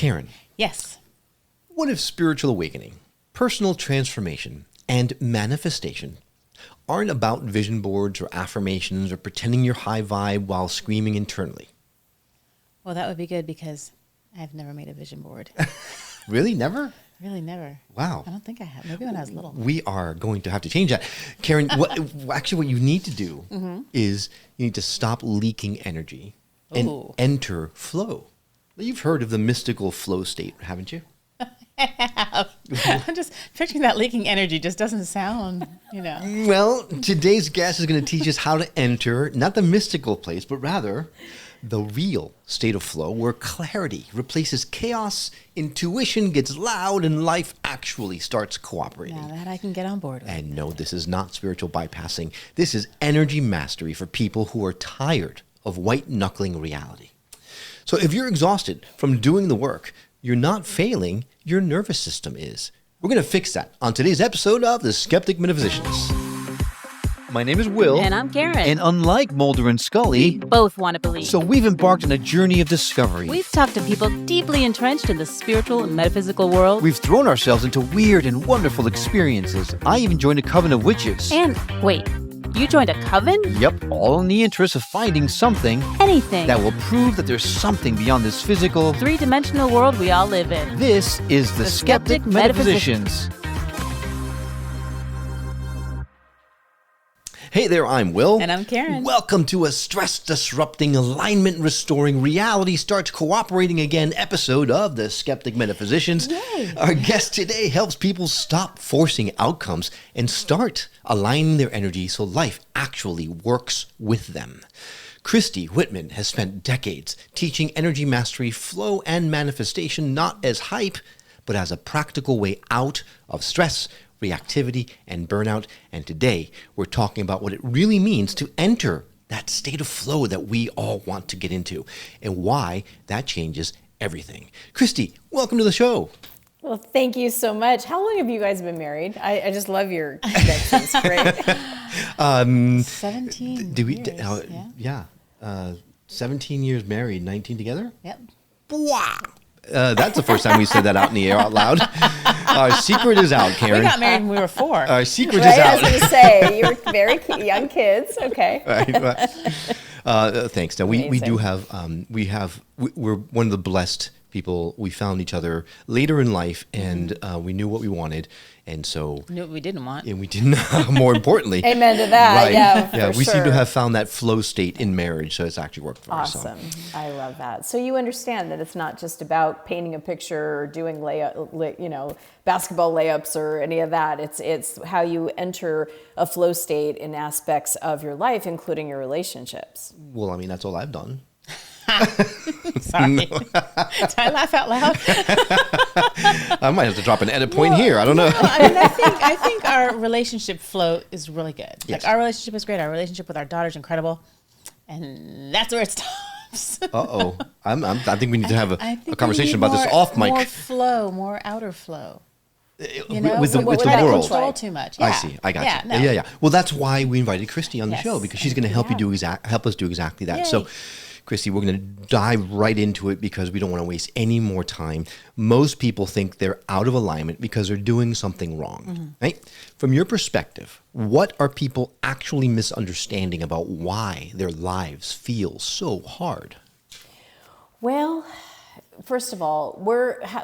Karen, Yes. what if spiritual awakening, personal transformation, and manifestation aren't about vision boards or affirmations or pretending you're high vibe while screaming internally? Well, that would be good because I've never made a vision board. Really? Never? Really, never. Wow. I don't think I have. Maybe when I was little. We are going to have to change that. Karen, what you need to do is you need to stop leaking energy and Ooh. enter flow. You've heard of the mystical flow state, haven't you? I'm just picturing that leaking energy just doesn't sound, Well, today's guest is going to teach us how to enter, not the mystical place, but rather the real state of flow where clarity replaces chaos, intuition gets loud, and life actually starts cooperating. Now that I can get on board with. And no, this is not spiritual bypassing. This is energy mastery for people who are tired of white-knuckling reality. So if you're exhausted from doing the work, you're not failing, your nervous system is. We're going to fix that on today's episode of the Skeptic Metaphysicians. My name is Will. And I'm Karen. And unlike Mulder and Scully, both want to believe. so we've embarked on a journey of discovery. We've talked to people deeply entrenched in the spiritual and metaphysical world. We've thrown ourselves into weird and wonderful experiences. I even joined a coven of witches. And wait, you joined a coven? Yep, all in the interest of finding something Anything. that will prove that there's something beyond this physical, three-dimensional world we all live in. This is the Skeptic Metaphysicians. Hey there, I'm Will. And I'm Karen. Welcome to a stress-disrupting, alignment-restoring, reality starts cooperating again episode of the Skeptic Metaphysicians. Yay. Our guest today helps people stop forcing outcomes and start aligning their energy so life actually works with them. Christy Whitman has spent decades teaching energy mastery, flow, and manifestation not as hype, but as a practical way out of stress, reactivity, and burnout. And today, we're talking about what it really means to enter that state of flow that we all want to get into and why that changes everything. Christy, welcome to the show. Well, thank you so much. How long have you guys been married? I just love your connections. Great. 17 Do we? years, yeah. 17 years married, 19 together? Yep. Wow. That's the first time we said that out in the air out loud. Our secret is out, Karen. We got married when we were 4. Our secret Right? is I out. was going to say, you were very young kids. Okay. Right. Thanks. Now we do Amazing. have we're one of the blessed people. We found each other later in life, and we knew what we wanted, and so Knew what we didn't want. and we didn't. More importantly, Amen to that. right? Yeah, for we seem to sure. have found that flow state in marriage, so it's actually worked for us. Awesome. I love that. So you understand that it's not just about painting a picture or doing basketball layups or any of that. It's how you enter a flow state in aspects of your life, including your relationships. Well, I mean, that's all I've done. Sorry. Did I laugh out loud? I might have to drop an edit point here. I don't know. No, I think our relationship flow is really good. Yes. Like our relationship is great. Our relationship with our daughter is incredible. And that's where it stops. Uh-oh. I think we need to have I a think we conversation need about this more- off mic. More flow, more outer flow. You know, with the we're world. trying to world. control too much. I Yeah. see. I got yeah, you. No. Yeah. Well, that's why we invited Christy on the Yes. show, because she's going to help help us do exactly that. Yay. So, Christy, we're going to dive right into it because we don't want to waste any more time. Most people think they're out of alignment because they're doing something wrong, right? From your perspective, what are people actually misunderstanding about why their lives feel so hard? Well, first of all,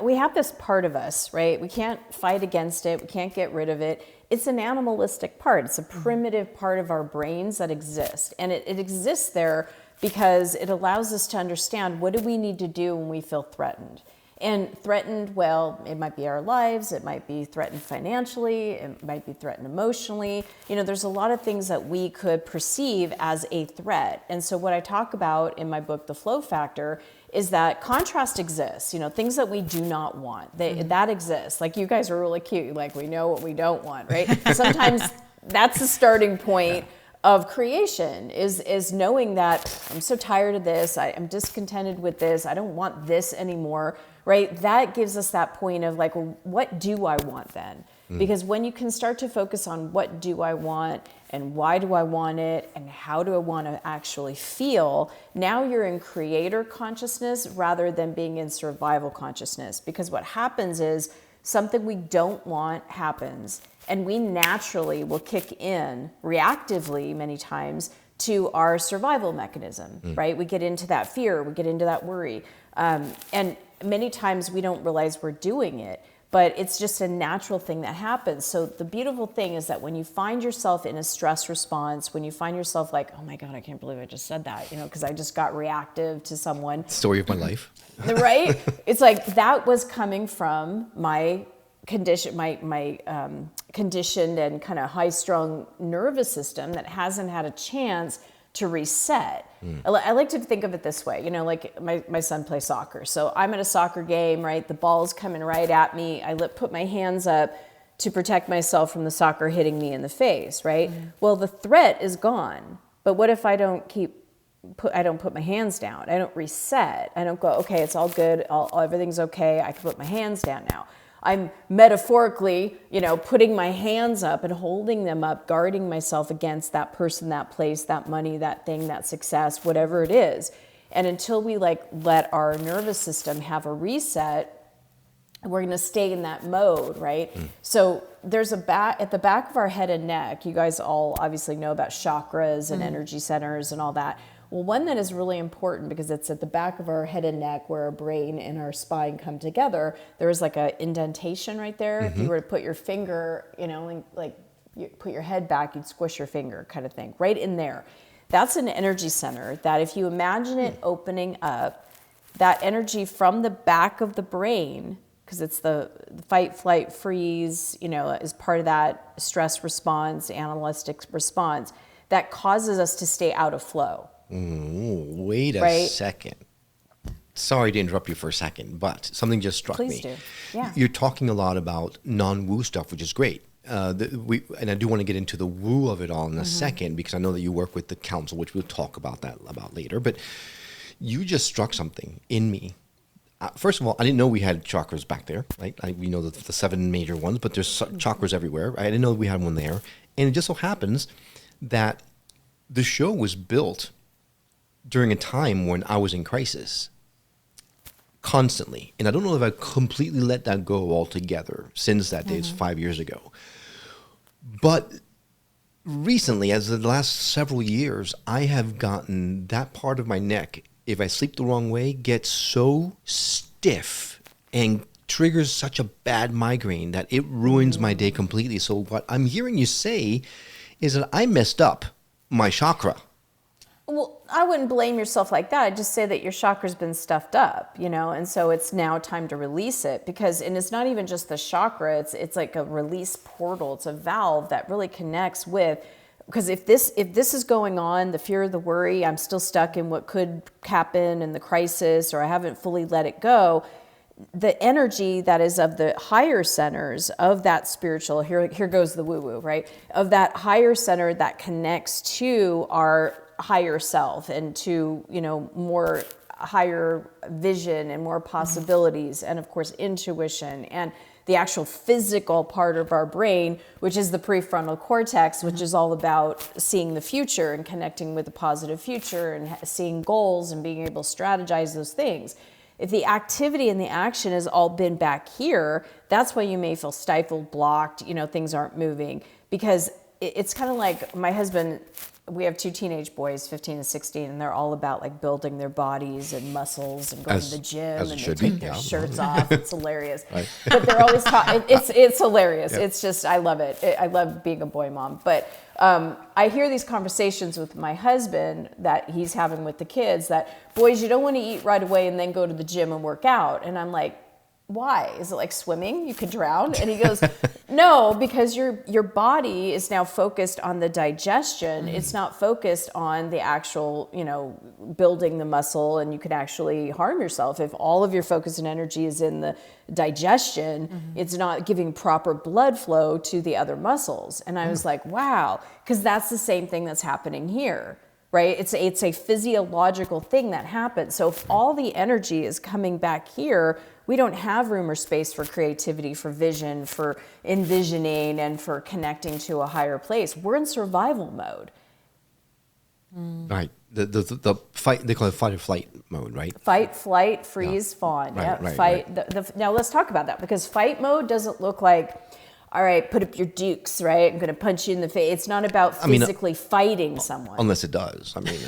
we have this part of us, right? We can't fight against it. We can't get rid of it. It's an animalistic part. It's a primitive part of our brains that exists. And it exists there because it allows us to understand what do we need to do when we feel threatened. And threatened, well, it might be our lives, it might be threatened financially, it might be threatened emotionally. You know, there's a lot of things that we could perceive as a threat. And so what I talk about in my book, The Flow Factor, is that contrast exists, you know, things that we do not want, that exists. Like you guys are really cute, like we know what we don't want, right? Sometimes that's the starting point of creation is knowing that I'm so tired of this, I'm discontented with this, I don't want this anymore, right? That gives us that point of like, well, what do I want then? Because when you can start to focus on what do I want and why do I want it and how do I want to actually feel, now you're in creator consciousness rather than being in survival consciousness. Because what happens is something we don't want happens, and we naturally will kick in reactively many times to our survival mechanism, right? We get into that fear, we get into that worry. And many times we don't realize we're doing it, but it's just a natural thing that happens. So the beautiful thing is that when you find yourself in a stress response, when you find yourself like, oh my God, I can't believe I just said that, because I just got reactive to someone. Story of my life. Right? It's like that was coming from my condition, my conditioned and kind of high-strung nervous system that hasn't had a chance to reset. I like to think of it this way, like my son plays soccer. So I'm at a soccer game, right? The ball's coming right at me. I put my hands up to protect myself from the soccer hitting me in the face, right? Well, the threat is gone. But what if I don't put my hands down? I don't reset. I don't go, okay, it's all good. Everything's okay. I can put my hands down now. I'm metaphorically, putting my hands up and holding them up, guarding myself against that person, that place, that money, that thing, that success, whatever it is. And until we let our nervous system have a reset, we're going to stay in that mode, right? So there's at the back of our head and neck, you guys all obviously know about chakras and energy centers and all that. Well, one that is really important because it's at the back of our head and neck where our brain and our spine come together. There is like an indentation right there. If you were to put your finger, you put your head back, you'd squish your finger kind of thing, right in there. That's an energy center that if you imagine it opening up, that energy from the back of the brain, because it's the fight, flight, freeze, is part of that stress response, analytic response, that causes us to stay out of flow. Wait a second. Sorry to interrupt you for a second, but something just struck me. Please do. Yeah. You're talking a lot about non-woo stuff, which is great. And I do want to get into the woo of it all in a second, because I know that you work with the council, which we'll talk about later. But you just struck something in me. First of all, I didn't know we had chakras back there. Right? We know the 7 major ones, but there's chakras everywhere. I didn't know we had one there. And it just so happens that the show was built during a time when I was in crisis constantly. And I don't know if I completely let that go altogether since that day. It's 5 years ago. But recently, as the last several years, I have gotten that part of my neck, if I sleep the wrong way, gets so stiff and triggers such a bad migraine that it ruins my day completely. So what I'm hearing you say is that I messed up my chakra. Well, I wouldn't blame yourself like that. I'd just say that your chakra's been stuffed up, and so it's now time to release it and it's not even just the chakra, it's like a release portal. It's a valve that really connects with, because if this is going on, the fear, the worry, I'm still stuck in what could happen in the crisis, or I haven't fully let it go, the energy that is of the higher centers of that spiritual, here goes the woo-woo, right? Of that higher center that connects to our higher self and to, more higher vision and more possibilities, and of course intuition and the actual physical part of our brain, which is the prefrontal cortex, which is all about seeing the future and connecting with a positive future and seeing goals and being able to strategize those things. If the activity and the action has all been back here, that's why you may feel stifled, blocked, things aren't moving. Because it's kind of like my husband, we have 2 teenage boys, 15 and 16, and they're all about building their bodies and muscles and going to the gym, and they take their shirts off. It's hilarious. Right. But they're always talking. It's hilarious. Yeah. It's just, I love it. I love being a boy mom. But I hear these conversations with my husband that he's having with the kids that, boys, you don't want to eat right away and then go to the gym and work out. And I'm like, why? Is it like swimming? You could drown? And he goes, no, because your body is now focused on the digestion. It's not focused on the actual, building the muscle, and you could actually harm yourself. If all of your focus and energy is in the digestion, it's not giving proper blood flow to the other muscles. And I was like, wow, because that's the same thing that's happening here. Right? It's a physiological thing that happens. So if all the energy is coming back here, we don't have room or space for creativity, for vision, for envisioning, and for connecting to a higher place. We're in survival mode. Right. The fight, they call it fight or flight mode, right? Fight, flight, freeze, fawn. Right, Yeah, right, fight. Now let's talk about that, because fight mode doesn't look like, all right, put up your dukes, right? I'm going to punch you in the face. It's not about physically fighting someone. Unless it does. I mean,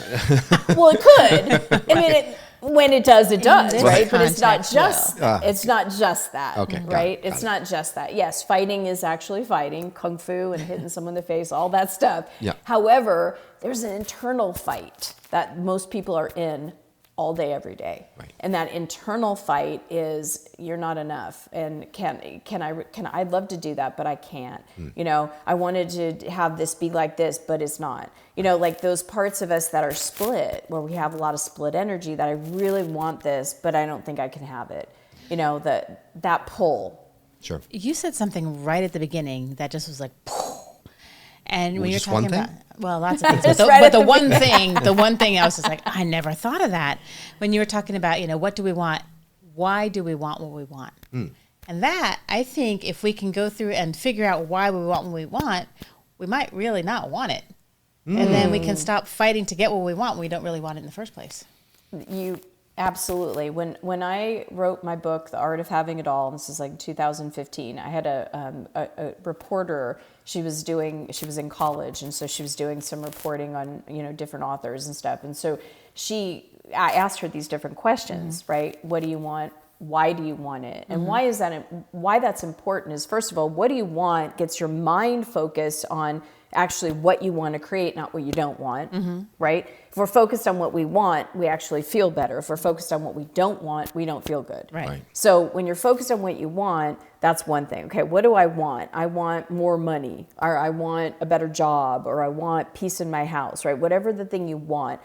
well, it could. I mean, when it does, it does, right? But it's not just. It's not just that, right? It's not just that. Yes, fighting is actually fighting, kung fu and hitting someone in the face, all that stuff. Yeah. However, there's an internal fight that most people are in all day, every day. Right. And that internal fight is, you're not enough. And I'd love to do that, but I can't. I wanted to have this be like this, but it's not. Like those parts of us that are split, where we have a lot of split energy, that I really want this, but I don't think I can have it. That pull. sure. You said something right at the beginning that just was like, and when you're just talking one about, thing? well, lots of things, but right the one thing I was just like, I never thought of that. When you were talking about, what do we want? Why do we want what we want? And that, I think, if we can go through and figure out why we want what we want, we might really not want it. And then we can stop fighting to get what we want when we don't really want it in the first place. Absolutely. When I wrote my book, The Art of Having It All, and this is like 2015, I had a reporter. She was in college, and so she was doing some reporting on different authors and stuff. And so I asked her these different questions, right? What do you want? Why do you want it? And why that's important is, first of all, what do you want gets your mind focused on actually what you want to create, not what you don't want, right? If we're focused on what we want, we actually feel better. If we're focused on what we don't want, we don't feel good. Right. So when you're focused on what you want, that's one thing. Okay, what do I want? I want more money, or I want a better job, or I want peace in my house, right? Whatever the thing you want.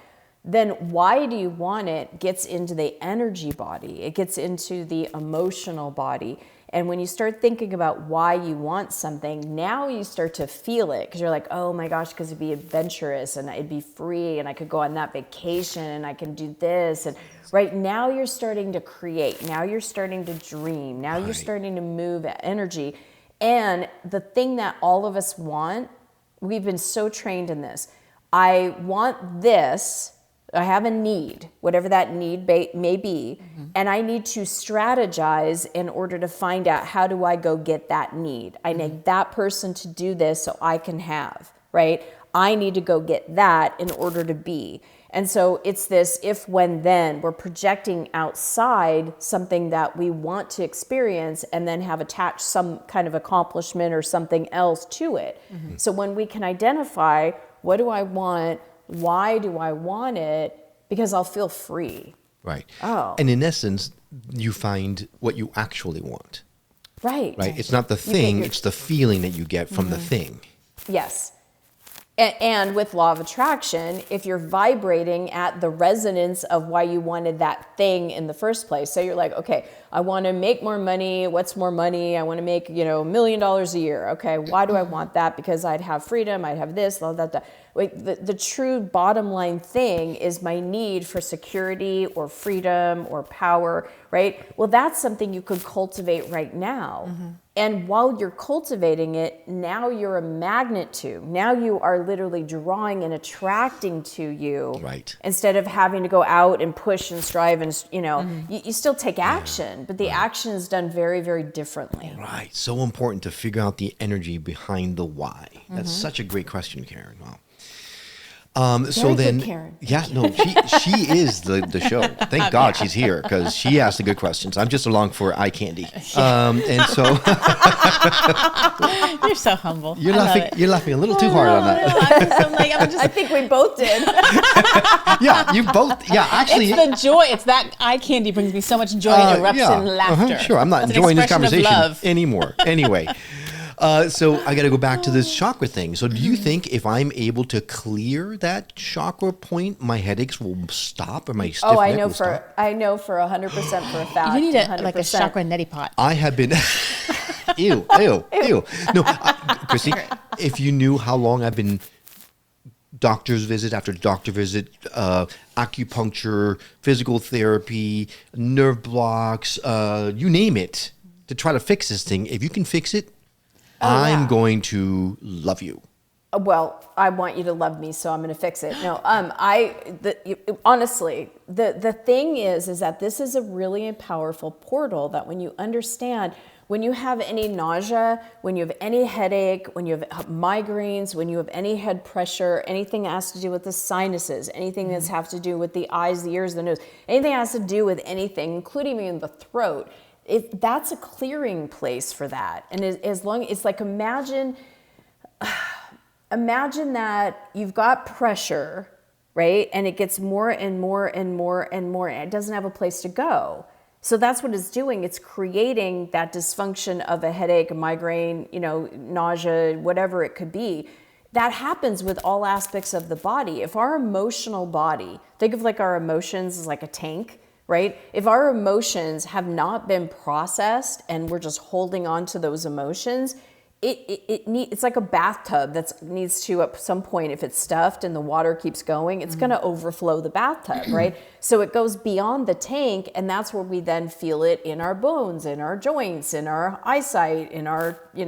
Then why do you want it gets into the energy body. It gets into the emotional body. And when you start thinking about why you want something, now you start to feel it, because you're like, oh my gosh, because it'd be adventurous and it'd be free and I could go on that vacation and I can do this. And right now you're starting to create. Now you're starting to dream. Now you're starting to move energy. And the thing that all of us want, we've been so trained in this. I want this. I have a need, whatever that need may be, and I need to strategize in order to find out, how do I go get that need? I need that person to do this so I can have, right? I need to go get that in order to be. And so it's this if, when, then. We're projecting outside something that we want to experience and then have attached some kind of accomplishment or something else to it. So when we can identify, what do I want? Why do I want it? Because I'll feel free. Right. Oh. And in essence, you find what you actually want. Right. Right. It's not the thing, it's the feeling that you get from the thing. Yes. And with law of attraction, if you're vibrating at the resonance of why you wanted that thing in the first place. So you're like, okay, I want to make more money. What's more money? I want to make, $1 million a year. Okay, why do I want that? Because I'd have freedom. I'd have this, all that. The true bottom line thing is my need for security or freedom or power, right? Well, that's something you could cultivate right now. And while you're cultivating it, now you're a magnet to. Now you are literally drawing and attracting to you. Right. Instead of having to go out and push and strive and, you still take action, but the action is done very, very differently. Right. So important to figure out the energy behind the why. That's such a great question, Karen. Wow. So Very then, good, Karen. yeah, no, she is the show. Thank God she's here because she asked the good questions. I'm just along for eye candy. And so You're so humble. you're I love laughing. it. You're laughing a little too hard on that. I think we both did. Yeah, you both. Yeah, actually, It's the joy. It's that eye candy brings me so much joy and erupts in laughter. Sure, I'm not That's an enjoying this expression of conversation love. anymore. Anyway, so I got to go back to this chakra thing. So, do you think if I'm able to clear that chakra point, my headaches will stop, or my stiff Oh, I neck know will stop? I know for 100% for a fact. You need 100%. like a chakra neti pot. I have been. Ew. No, Christy, if you knew how long I've been doctor's visit after doctor visit, acupuncture, physical therapy, nerve blocks, you name it, to try to fix this thing. If you can fix it, I'm going to love you. Well, I want you to love me, so I'm going to fix it. No, honestly, the thing is that this is a really powerful portal that when you understand, when you have any nausea, when you have any headache, when you have migraines, when you have any head pressure, anything that has to do with the sinuses, anything that has to do with the eyes, the ears, the nose, anything that has to do with anything, including in the throat, that's a clearing place for that. And as long, it's like imagine that you've got pressure, right? And it gets more and more and more and more, and it doesn't have a place to go. So that's what it's doing. It's creating that dysfunction of a headache, a migraine, nausea, whatever it could be. That happens with all aspects of the body. If our emotional body, think of like our emotions as like a tank, right? If our emotions have not been processed and we're just holding on to those emotions, it's like a bathtub that needs to, at some point, if it's stuffed and the water keeps going, it's going to overflow the bathtub, right? So it goes beyond the tank, and that's where we then feel it in our bones, in our joints, in our eyesight, in our, in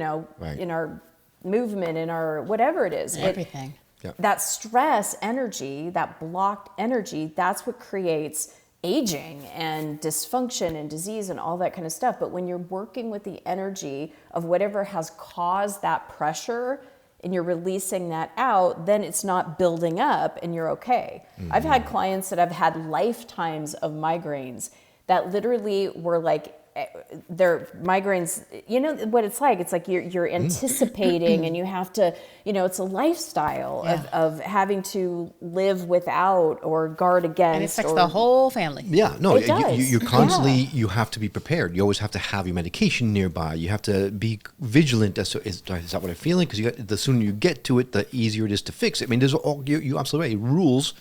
our movement, in our whatever it is. Everything. That stress energy, that blocked energy, that's what creates aging and dysfunction and disease and all that kind of stuff. But when you're working with the energy of whatever has caused that pressure and you're releasing that out, then it's not building up and you're okay. Mm-hmm. I've had clients that have had lifetimes of migraines that literally were like, their migraines, you know what it's like? It's like you're anticipating and you have to, it's a lifestyle of having to live without or guard against. And it affects the whole family. Yeah, no, It does. you're constantly, you have to be prepared. You always have to have your medication nearby. You have to be vigilant as to, is that what I'm feeling? Because the sooner you get to it, the easier it is to fix it. I mean, there's you're absolutely right. It rules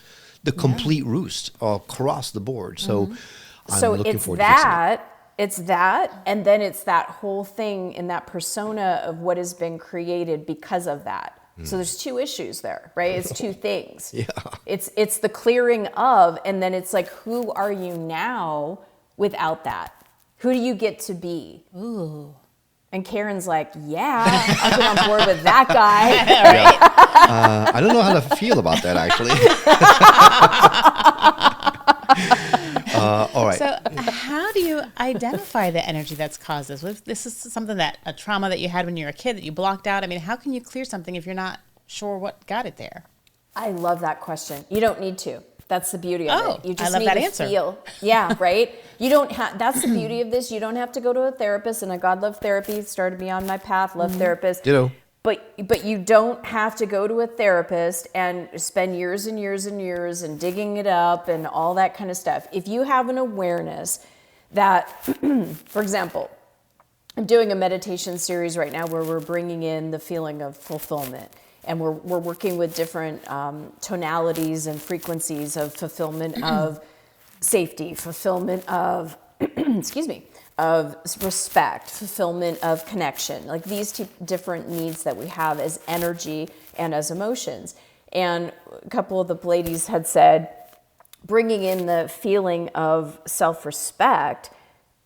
the complete roost across the board. So I'm looking forward to fixing it. It's that, and then it's that whole thing in that persona of what has been created because of that. So there's two issues there, right? It's two things. Yeah. It's the clearing of, and then it's like, who are you now without that? Who do you get to be? Ooh. And Karen's like, yeah, I've been on board with that guy. Right? I don't know how to feel about that, actually. All right. So how do you identify the energy that's caused this? What if this is something a trauma that you had when you were a kid that you blocked out? I mean, how can you clear something if you're not sure what got it there? I love that question. You don't need to. That's the beauty of it. You just I love need that to answer. feel. Yeah, right? You don't have, that's the beauty of this. You don't have to go to a therapist, and God love therapy, started me on my path, love therapists. Ditto. But you don't have to go to a therapist and spend years and years and years and digging it up and all that kind of stuff. If you have an awareness that, for example, I'm doing a meditation series right now where we're bringing in the feeling of fulfillment. And we're working with different tonalities and frequencies of fulfillment of safety, fulfillment of, of respect, fulfillment of connection, like these two different needs that we have as energy and as emotions. And a couple of the ladies had said, bringing in the feeling of self-respect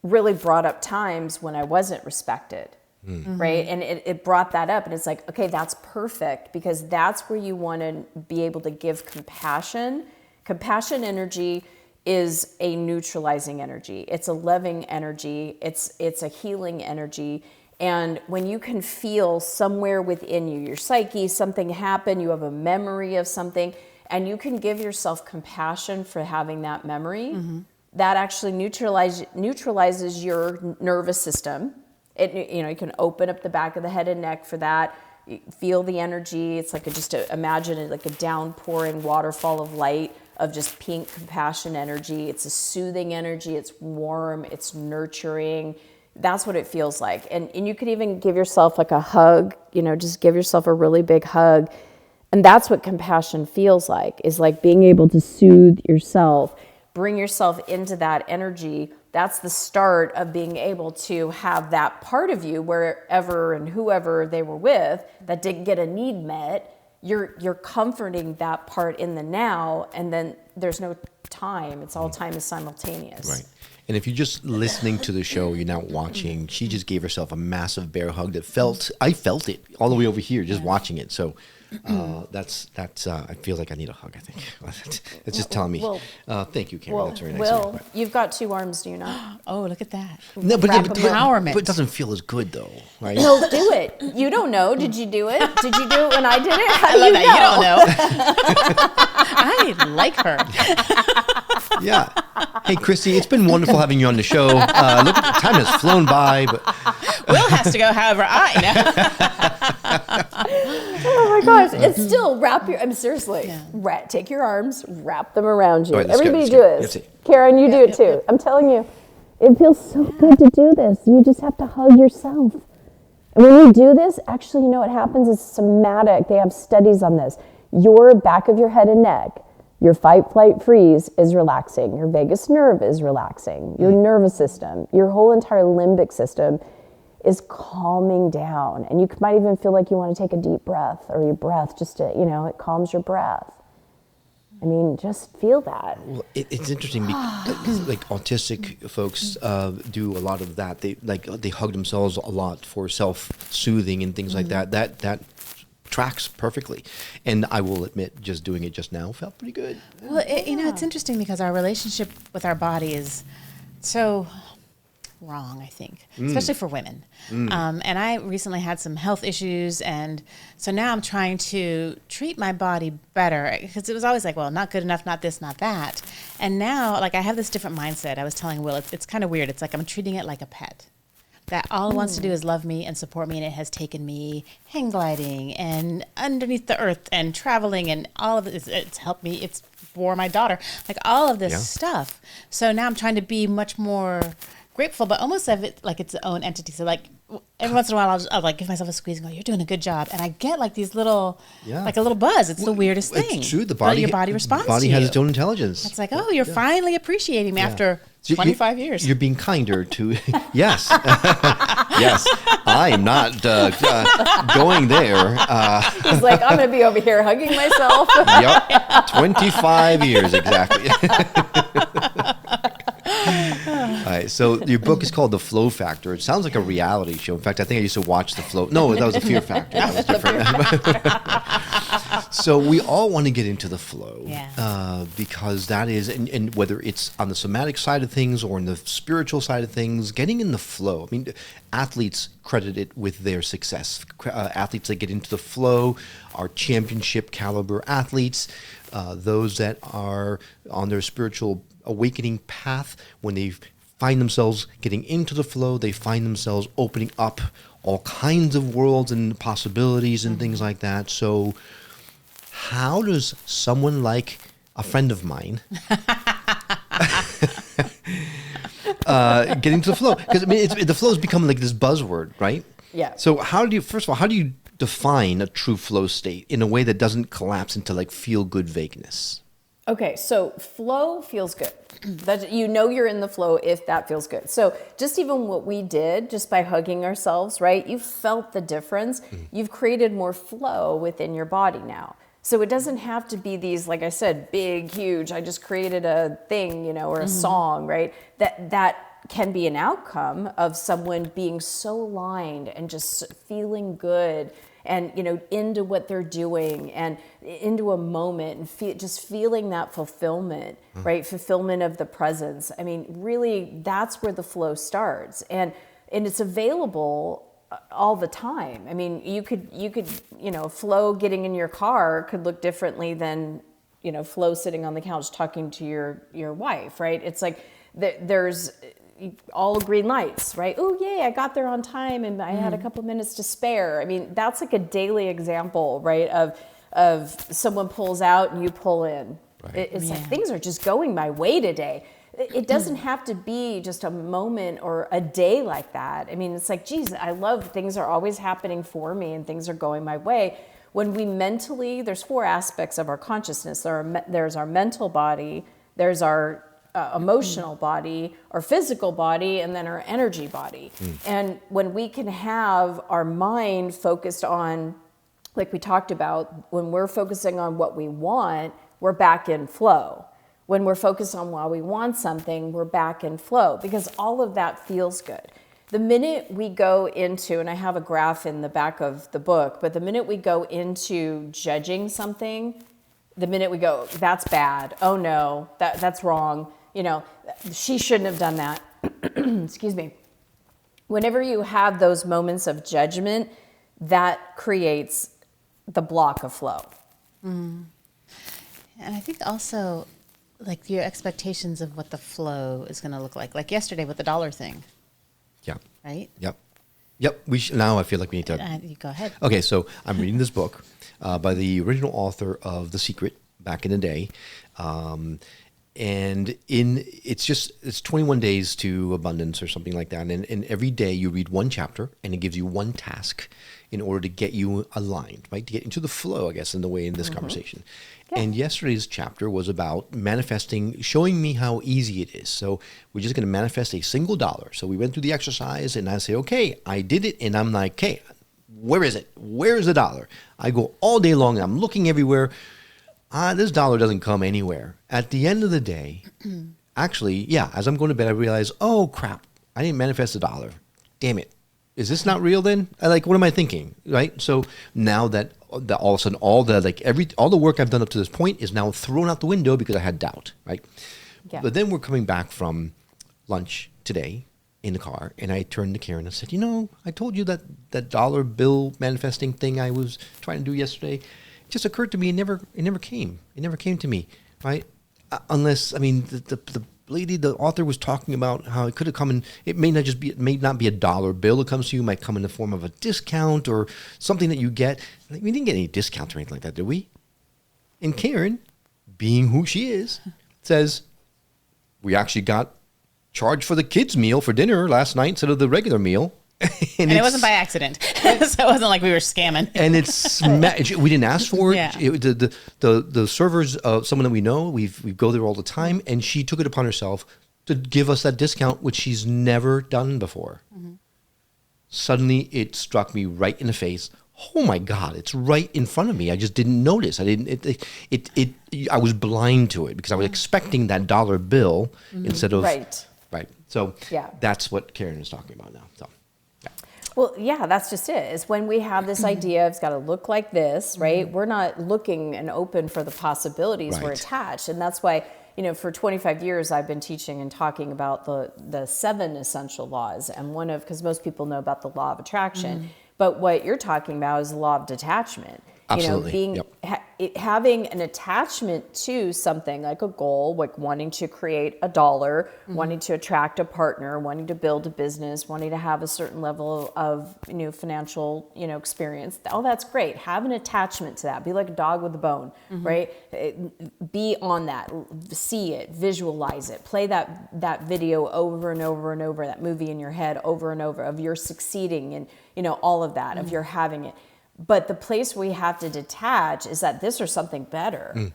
really brought up times when I wasn't respected. Right? And it brought that up, and it's like, okay, that's perfect, because that's where you want to be able to give compassion. Compassion energy is a neutralizing energy. It's a loving energy. It's a healing energy. And when you can feel somewhere within you, your psyche, something happened, you have a memory of something, and you can give yourself compassion for having that memory, that actually neutralizes your nervous system. You can open up the back of the head and neck for that. You feel the energy. It's like imagine it like a downpouring waterfall of light of just pink compassion energy. It's a soothing energy. It's warm. It's nurturing. That's what it feels like. And you could even give yourself like a hug, just give yourself a really big hug. And that's what compassion feels like, is like being able to soothe yourself, bring yourself into that energy. That's the start of being able to have that part of you, wherever and whoever they were with, that didn't get a need met. You're comforting that part in the now, and then there's no time. It's all time is simultaneous. Right. And if you're just listening to the show, you're not watching, she just gave herself a massive bear hug that I felt it all the way over here just watching it. So that's I feel like I need a hug, I think. It's just telling me. Thank you, Karen. That's very nice of you. You've got 2 arms, do you not? Oh, look at that. No, but Empowerment. it doesn't feel as good though, right? No, do it. You don't know. Did you do it? Did you do it when I did it? How I do love you that. You don't know. I like her. Yeah. Hey, Christy, it's been wonderful having you on the show. Look, time has flown by, but Will has to go, however, I know. Oh my gosh. It's still seriously. Take your arms, wrap them around you. All right, let's Everybody go. do this. Karen, you do it too. I'm telling you, it feels so good to do this. You just have to hug yourself. And when you do this, actually, what happens is somatic. They have studies on this. Your back of your head and neck, your fight, flight, freeze is relaxing. Your vagus nerve is relaxing. Your nervous system, your whole entire limbic system is calming down. And you might even feel like you want to take a deep breath, or your breath just to, it calms your breath. I mean, just feel that. Well, it's interesting because like autistic folks do a lot of that. They hug themselves a lot for self-soothing and things like that. That tracks perfectly. And I will admit, just doing it just now felt pretty good. Well, it's interesting because our relationship with our body is so wrong, I think, especially for women. And I recently had some health issues, and so now I'm trying to treat my body better, because it was always like, well, not good enough, not this, not that. And now, like, I have this different mindset. I was telling Will, it's kind of weird. It's like I'm treating it like a pet, that all it wants to do is love me and support me, and it has taken me hang gliding and underneath the earth and traveling and all of it. It's helped me. It's bore my daughter, like all of this stuff. So now I'm trying to be much more grateful, but almost have it like its own entity. So like every once in a while, I'll like give myself a squeeze and go, "You're doing a good job," and I get like these little, like a little buzz. It's the weirdest thing. It's true. Your body responds. The body to has you. its own intelligence. It's like, oh, you're finally appreciating me after So 25 years. You're being kinder to. Yes, yes. I'm not going there. He's like, I'm going to be over here hugging myself. Yep, 25 years exactly. All right, so your book is called The Flow Factor. It sounds like a reality show. In fact, I think I used to watch The Flow. No, that was a Fear Factor. That was different. So we all want to get into the flow because that is, and whether it's on the somatic side of things or in the spiritual side of things, getting in the flow. I mean, athletes credit it with their success. Athletes that get into the flow are championship caliber athletes. Those that are on their spiritual awakening path, when they find themselves getting into the flow, they find themselves opening up all kinds of worlds and possibilities and things like that. So how does someone like a friend of mine get into the flow? Because I mean, the flow has become like this buzzword, right? Yeah. So how do you define a true flow state in a way that doesn't collapse into like feel good vagueness? Okay, so flow feels good. That you're in the flow if that feels good. So just even what we did, just by hugging ourselves, right? You felt the difference. You've created more flow within your body now. So it doesn't have to be these, like I said, big, huge, I just created a thing, or a song, right? That can be an outcome of someone being so aligned and just feeling good and into what they're doing and into a moment and just feeling that fulfillment, right? Fulfillment of the presence. I mean, really, that's where the flow starts, and it's available all the time. I mean, you could flow getting in your car could look differently than flow sitting on the couch talking to your wife, right? It's like there's all green lights, right? Oh, yay, I got there on time and I had a couple minutes to spare. I mean, that's like a daily example, right, of someone pulls out and you pull in. Right. It's like things are just going my way today. It doesn't have to be just a moment or a day like that. I mean, it's like, geez, I love things are always happening for me and things are going my way. When we mentally, there's 4 aspects of our consciousness. There's our mental body, there's our emotional body, our physical body, and then our energy body. And when we can have our mind focused on, like we talked about, when we're focusing on what we want, we're back in flow. When we're focused on why we want something, we're back in flow because all of that feels good. The minute we go into, and I have a graph in the back of the book, but the minute we go into judging something, the minute we go, that's bad, oh no, that's wrong, she shouldn't have done that, excuse me. Whenever you have those moments of judgment, that creates the block of flow. And I think also, like your expectations of what the flow is going to look like yesterday with the dollar thing. Yeah. Right? Yep. Now I feel like we need to. You go ahead. Okay, so I'm reading this book by the original author of The Secret back in the day. And it's 21 days to abundance or something like that. And every day you read one chapter and it gives you one task in order to get you aligned, right? To get into the flow, I guess, in the way in this conversation. Yeah. And yesterday's chapter was about manifesting, showing me how easy it is. So we're just going to manifest a single $1. So we went through the exercise and I say, okay, I did it. And I'm like, okay, where is it? Where is the $1? I go all day long and I'm looking everywhere. This $1 doesn't come anywhere. At the end of the day, actually, as I'm going to bed, I realize, oh crap, I didn't manifest $1. Damn it. Is this not real then? What am I thinking? Right? So now that all of a sudden all the work I've done up to this point is now thrown out the window because I had doubt, right? Yeah. But then we're coming back from lunch today in the car and I turned to Karen and said, I told you that dollar bill manifesting thing I was trying to do yesterday. Just occurred to me, it never came. It never came to me, right? Unless, the lady, the author was talking about how it could have come in, it may not be a dollar bill that comes to you, it might come in the form of a discount or something that you get. We didn't get any discount or anything like that, did we? And Karen, being who she is, says, we actually got charged for the kids' meal for dinner last night instead of the regular meal. and it wasn't by accident. So it wasn't like we were scamming. And we didn't ask for it. Yeah. The servers, someone that we know, we go there all the time, and she took it upon herself to give us that discount, which she's never done before. Mm-hmm. Suddenly, it struck me right in the face. Oh my God! It's right in front of me. I just didn't notice. I was blind to it because I was expecting that dollar bill instead of right. So that's what Karen is talking about now. So. Well, that's just it. Is when we have this idea, it's got to look like this, right? We're not looking and open for the possibilities. We're attached. And that's why, for 25 years, I've been teaching and talking about the 7 essential laws. And because most people know about the law of attraction. But what you're talking about is the law of detachment. Absolutely. Having an attachment to something like a goal, like wanting to create $1, wanting to attract a partner, wanting to build a business, wanting to have a certain level of financial experience. All that's great. Have an attachment to that. Be like a dog with a bone, right? Be on that. See it. Visualize it. Play that video over and over and over. That movie in your head over and over of your succeeding and all of that of your having it. But the place we have to detach is that this or something better.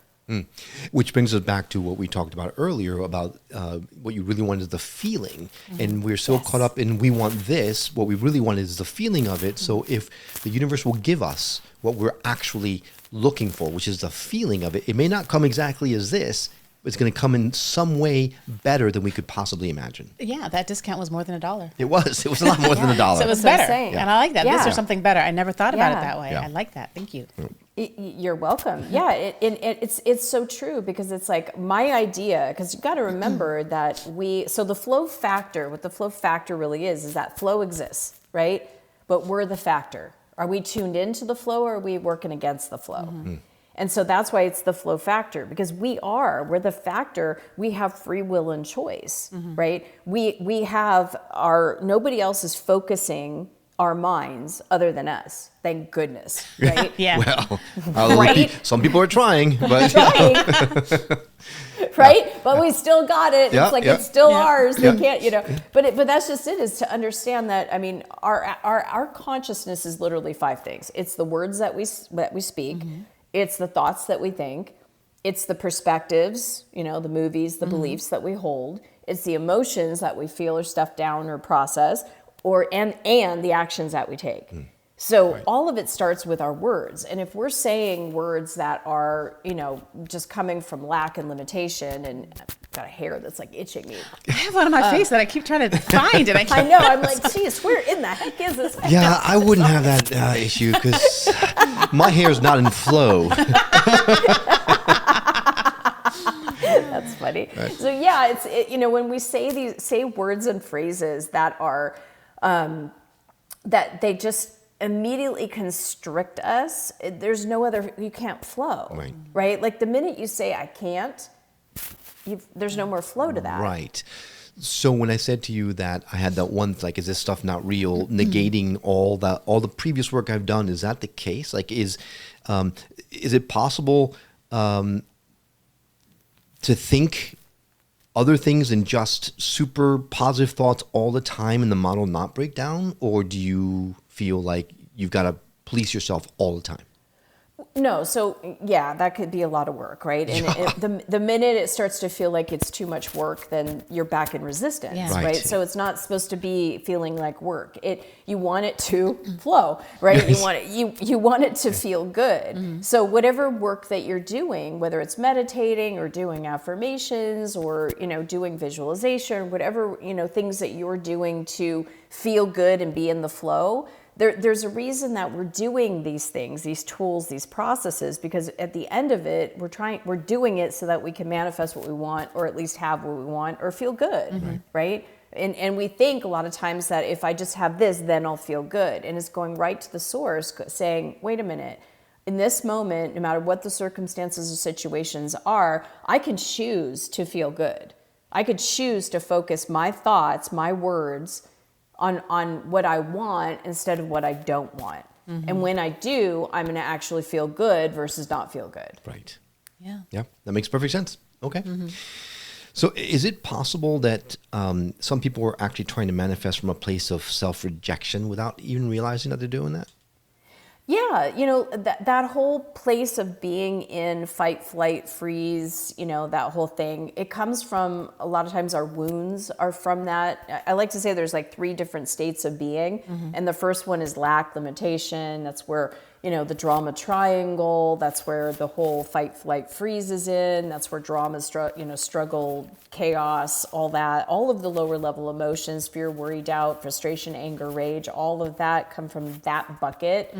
Which brings us back to what we talked about earlier about what you really want is the feeling. And we're so caught up in we want this. What we really want is the feeling of it. So if the universe will give us what we're actually looking for, which is the feeling of it, it may not come exactly as this. It's going to come in some way better than we could possibly imagine. Yeah, that discount was more than $1. It was a lot more than $1. So it was better. And I like that. Yeah. This or something better. I never thought about it that way. Yeah. I like that. Thank you. You're welcome. Yeah, it's so true because it's like my idea, because you got to remember that so the flow factor, what the flow factor really is that flow exists, right? But we're the factor. Are we tuned into the flow or are we working against the flow? And so that's why it's the flow factor, because we're the factor. We have free will and choice, right? We have nobody else is focusing our minds other than us. Thank goodness, right? Yeah. Well, Right? some people are trying, but Trying. Right? But we still got it. Yeah, It's like yeah. it's still Yeah. ours. They can't, but that's just it, is to understand that, I mean, our consciousness is literally 5 things. It's the words that we speak. It's the thoughts that we think. It's the perspectives, the movies, the beliefs that we hold. It's the emotions that we feel or stuff down or process, and the actions that we take. So all of it starts with our words. And if we're saying words that are, just coming from lack and limitation, and I've got a hair that's like itching me. I have one on my face that I keep trying to find, and I I can't. know, I'm like, geez, where in the heck is this? yeah, I wouldn't have that issue because my hair is not in flow. That's funny. Right. So yeah, it's when we say words and phrases that are that they just immediately constrict us. There's no other. You can't flow. Right. Like the minute you say I can't, there's no more flow to that. Right. So when I said to you that I had that one, like, is this stuff not real? Negating all the previous work I've done, is that the case? Like, is it possible to think other things than just super positive thoughts all the time and the model not break down? Or do you feel like you've got to police yourself all the time? No, so yeah, that could be a lot of work, right? And the minute it starts to feel like it's too much work, then you're back in resistance, Yeah. right? So it's not supposed to be feeling like work. You want it to flow, right? You want it to feel good. So whatever work that you're doing, whether it's meditating or doing affirmations or doing visualization, whatever things that you're doing to feel good and be in the flow. There's a reason that we're doing these things, these tools, these processes, because at the end of it, we're doing it so that we can manifest what we want, or at least have what we want, or feel good, right? And we think a lot of times that if I just have this, then I'll feel good. And it's going right to the source, saying, wait a minute, in this moment, no matter what the circumstances or situations are, I can choose to feel good. I could choose to focus my thoughts, my words, on what I want instead of what I don't want. And when I do, I'm going to actually feel good versus not feel good. Right. Yeah. Yeah, that makes perfect sense. Okay. So is it possible that some people are actually trying to manifest from a place of self-rejection without even realizing that they're doing that? Yeah, that whole place of being in fight, flight, freeze, that whole thing, it comes from, a lot of times our wounds are from that. I like to say there's like 3 different states of being. And the first one is lack, limitation. That's where, the drama triangle, that's where the whole fight, flight, freeze is in. That's where drama, struggle, chaos, all that, all of the lower level emotions, fear, worry, doubt, frustration, anger, rage, all of that come from that bucket.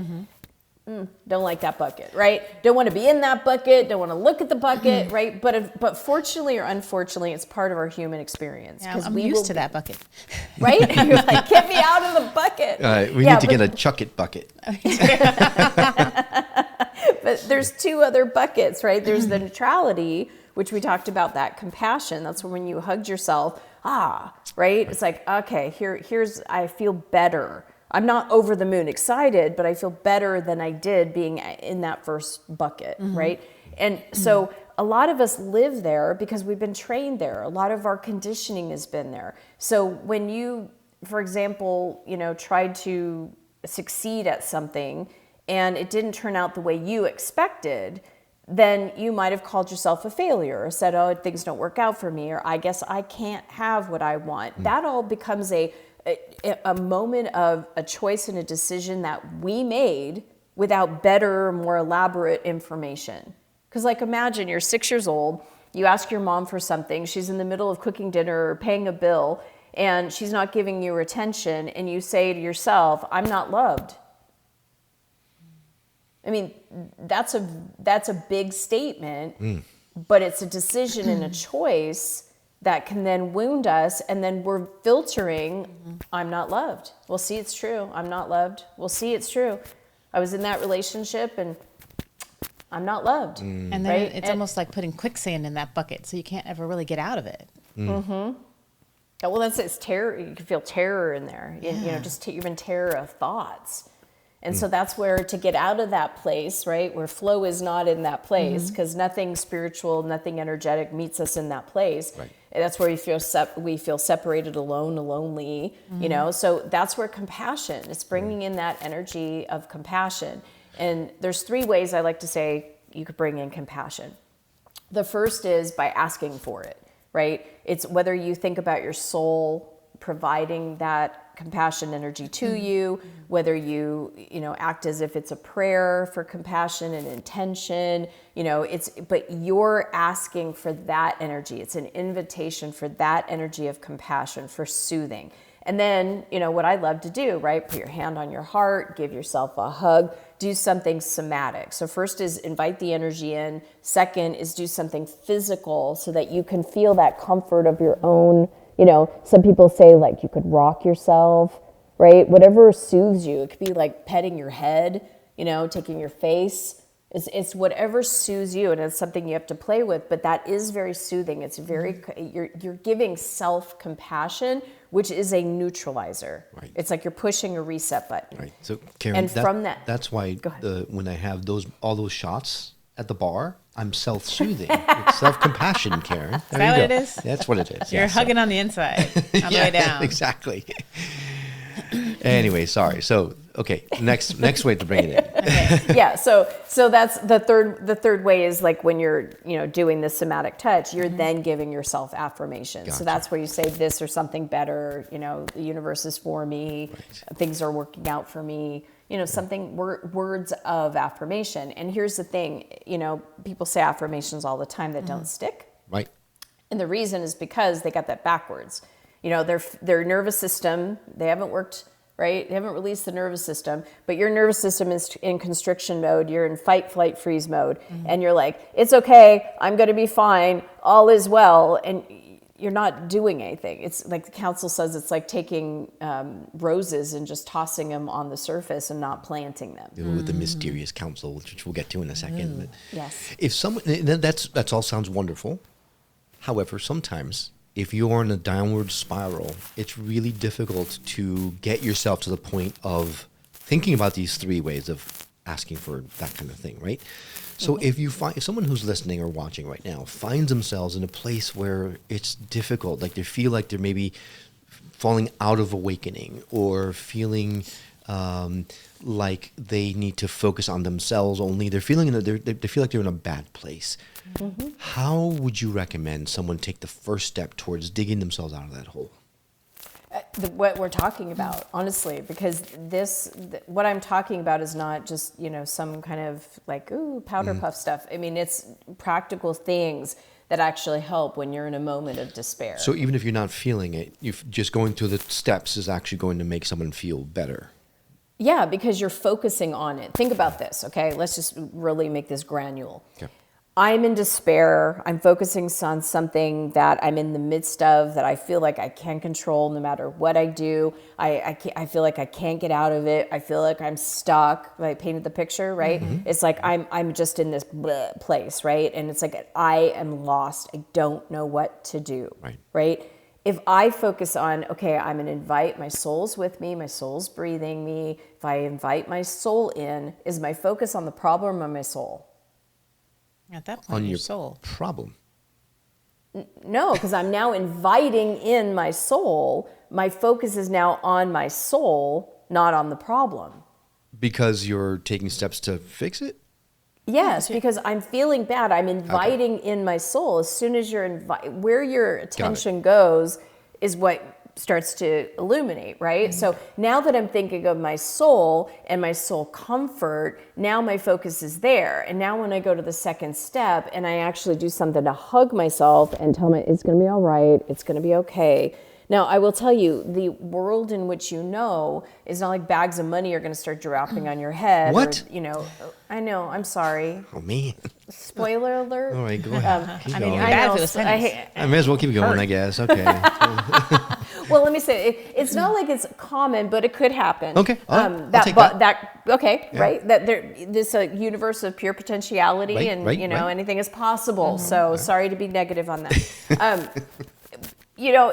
Don't like that bucket, right? Don't want to be in that bucket. Don't want to look at the bucket, right? But fortunately or unfortunately, it's part of our human experience. Yeah, I'm used to that bucket. Right? You're like, get me out of the bucket. We need to get a chuck it bucket. But there's 2 other buckets, right? There's the neutrality, which we talked about, that compassion. That's when you hugged yourself. Right? It's like, okay, here's, I feel better. I'm not over the moon excited, but I feel better than I did being in that first bucket, right? And so a lot of us live there because we've been trained there. A lot of our conditioning has been there. So when you, for example, tried to succeed at something and it didn't turn out the way you expected, then you might have called yourself a failure or said, oh, things don't work out for me, or I guess I can't have what I want. That all becomes a moment of a choice and a decision that we made without better, more elaborate information. Because imagine you're 6 years old, you ask your mom for something, she's in the middle of cooking dinner or paying a bill, and she's not giving you attention, and you say to yourself, I'm not loved. I mean, that's a big statement, but it's a decision and a choice that can then wound us, and then we're filtering, I'm not loved. Well, see, it's true. I'm not loved. Well, see, it's true. I was in that relationship, and I'm not loved. And then Right? it's almost like putting quicksand in that bucket, so you can't ever really get out of it. Yeah, well, it's terror. You can feel terror in there. You know, Yeah. just even terror of thoughts. And so that's where to get out of that place, right, where flow is not in that place, because nothing spiritual, nothing energetic meets us in that place. Right. And that's where we feel separated, alone, lonely. You know, so that's where compassion. It's bringing in that energy of compassion. And there's 3 ways I like to say you could bring in compassion. The first is by asking for it. Right? It's whether you think about your soul providing that compassion energy to you, whether you act as if it's a prayer for compassion and intention, but you're asking for that energy. It's an invitation for that energy of compassion, for soothing. And then, what I love to do, right? Put your hand on your heart, give yourself a hug, do something somatic. So first is invite the energy in. Second is do something physical so that you can feel that comfort of your own. Some people say like you could rock yourself, right? Whatever soothes you. It could be like petting your head, taking your face. It's whatever soothes you, and it's something you have to play with, but that is very soothing. It's very, you're giving self-compassion, which is a neutralizer. Right. It's like you're pushing a reset button. Right. So, Karen, And from that- that's why Go ahead. when I have all those shots at the bar, I'm self-soothing. It's self-compassion, Karen. There that you what go. it is? That's what it is. You're Yes. hugging on the inside on the way down. Exactly. Anyway, sorry. So, okay, next way to bring it in. Yeah, so that's the third way is like when you're doing the somatic touch, you're then giving yourself affirmations. Gotcha. So that's where you say this or something better, the universe is for me, things are working out for me, something words of affirmation. And here's the thing, people say affirmations all the time that don't stick. Right. And the reason is because they got that backwards. Their nervous system, they haven't worked, right? They haven't released the nervous system, but your nervous system is in constriction mode. You're in fight, flight, freeze mode. And you're like, it's okay. I'm going to be fine. All is well. And you're not doing anything. It's like the council says, it's like taking roses and just tossing them on the surface and not planting them. With the mysterious council, which we'll get to in a second. But Yes. if someone, that's all sounds wonderful. However, sometimes if you're in a downward spiral, it's really difficult to get yourself to the point of thinking about these 3 ways of asking for that kind of thing, right? So if someone who's listening or watching right now finds themselves in a place where it's difficult, like they feel like they're maybe falling out of awakening or feeling like they need to focus on themselves only, they feel like they're in a bad place. How would you recommend someone take the first step towards digging themselves out of that hole? What we're talking about, honestly, because what I'm talking about is not just, some kind of like, powder puff stuff. I mean, it's practical things that actually help when you're in a moment of despair. So even if you're not feeling it, just going through the steps is actually going to make someone feel better. Yeah, because you're focusing on it. Think about this, okay? Let's just really make this granular. Okay. I'm in despair. I'm focusing on something that I'm in the midst of that I feel like I can't control no matter what I do. I feel like I can't get out of it. I feel like I'm stuck. I painted the picture, right? It's like I'm just in this place, right? And it's like I am lost. I don't know what to do, right? If I focus on, okay, I'm going to invite my soul's with me, my soul's breathing me. If I invite my soul in, is my focus on the problem or my soul? At that point, On your soul. problem. No, because I'm now inviting in my soul. My focus is now on my soul, not on the problem. Because you're taking steps to fix it? Yes, because I'm feeling bad. I'm inviting in my soul. As soon as you're where your attention goes is what starts to illuminate, right? So now that I'm thinking of my soul and my soul comfort, now my focus is there. And now when I go to the second step and I actually do something to hug myself and tell me it's going to be all right, it's going to be okay. Now, I will tell you, the world in which is not like bags of money are going to start dropping on your head. What? Or, I know, I'm sorry. Oh, man. Spoiler alert. All right, go ahead. Keep going. I mean, bad for the sentence. I may as well keep going, I guess. Okay. Well, let me say it's not like it's common, but it could happen. Okay, all right. I'll take that. Okay, Yeah. right? That this universe of pure potentiality, Right, and right, you know right. anything is possible. So sorry to be negative on that. You know,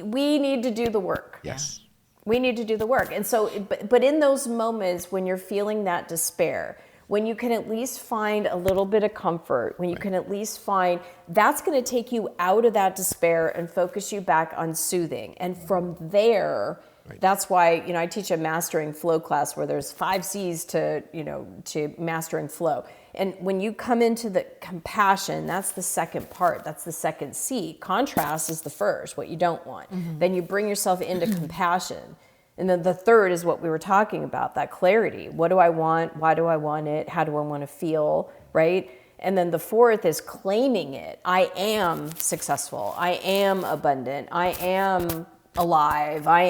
we need to do the work. Yes. We need to do the work. And so, but in those moments when you're feeling that despair, when you can at least find a little bit of comfort, when you can at least find, that's going to take you out of that despair and focus you back on soothing. And from there, that's why, you know, I teach a mastering flow class where there's 5 C's to, you know, to mastering flow. And when you come into the compassion, that's the second part. That's the second C. Contrast is the first, what you don't want. Then you bring yourself into compassion. And then the third is what we were talking about, that clarity. What do I want? Why do I want it? How do I want to feel, right? And then the fourth is claiming it. I am successful. I am abundant. I am alive. I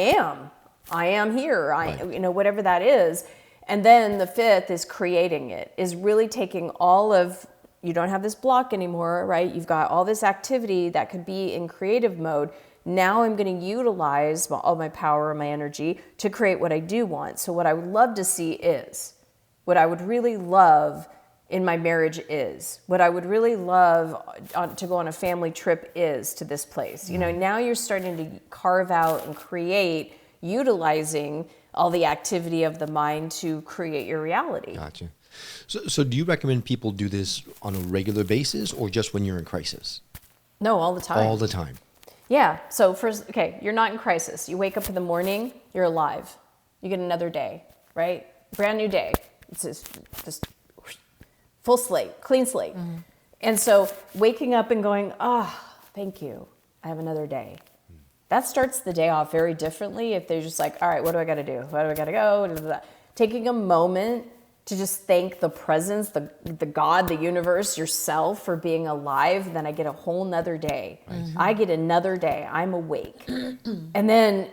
am here. You know, whatever that is. And then the fifth is creating it, is really taking all of, you don't have this block anymore, right? You've got all this activity that could be in creative mode. Now I'm going to utilize all my power, my energy to create what I do want. So what I would love to see is, what I would really love in my marriage is, what I would really love to go on a family trip is to this place. You know, now you're starting to carve out and create, utilizing all the activity of the mind to create your reality. Gotcha. So do you recommend people do this on a regular basis or just when you're in crisis? No, all the time. All the time. Yeah. So first, okay, you're not in crisis. You wake up in the morning, you're alive. You get another day, right? Brand new day. It's just full slate, clean slate. And so waking up and going, thank you. I have another day. That starts the day off very differently if they're just like, all right, what do I got to do? Where do I got to go? Taking a moment to just thank the presence, the God, the universe, yourself for being alive, then I get a whole nother day. I get another day. I'm awake. And then,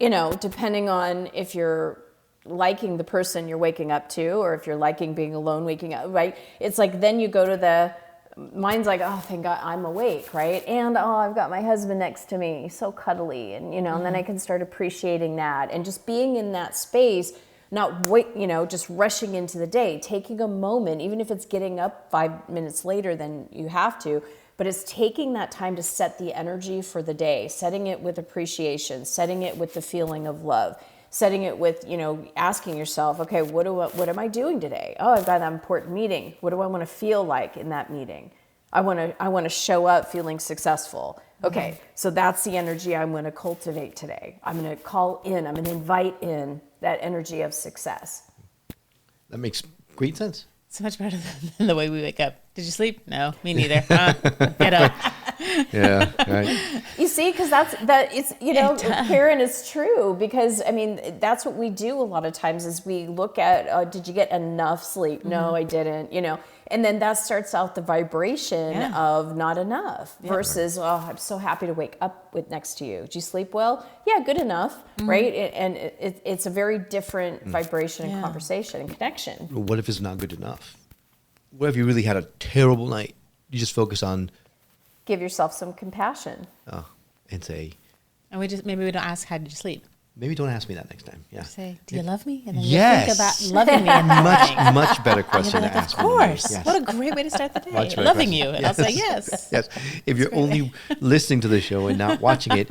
you know, depending on if you're liking the person you're waking up to or if you're liking being alone waking up, right? It's like then you go to mine's like, oh, thank God I'm awake, right? And, I've got my husband next to me, so cuddly. And, you know, and then I can start appreciating that. And just being in that space, not just rushing into the day, taking a moment, even if it's getting up 5 minutes later than you have to, but it's taking that time to set the energy for the day, setting it with appreciation, setting it with the feeling of love, setting it with, you know, asking yourself, okay, what am I doing today? Oh, I've got that important meeting. What do I want to feel like in that meeting? I want to show up feeling successful. Okay, so that's the energy I'm going to cultivate today. I'm going to call in, I'm going to invite in that energy of success. That makes great sense. So much better than the way we wake up. Did you sleep? No, me neither. Get up. Yeah, right. You see, because it's you know, Karen, is true, because I mean that's what we do a lot of times is we look at did you get enough sleep? No, I didn't. You know, and then that starts out the vibration of not enough versus I'm so happy to wake up next to you. Did you sleep well? Yeah, good enough, right? And it's a very different vibration and conversation and connection. What if it's not good enough? What if you really had a terrible night? You just focus on Give yourself some compassion. And say, And maybe we don't ask, how did you sleep? maybe don't ask me that next time. Yeah. Say, do you love me? And then Yes. you think about loving me in the morning. Much better You'll question be to like, ask. of me than course. this. Yes. What a great way to start the day. Much better Loving question. you. And I'll say yes. Yes. If you're only listening to the show and not watching it,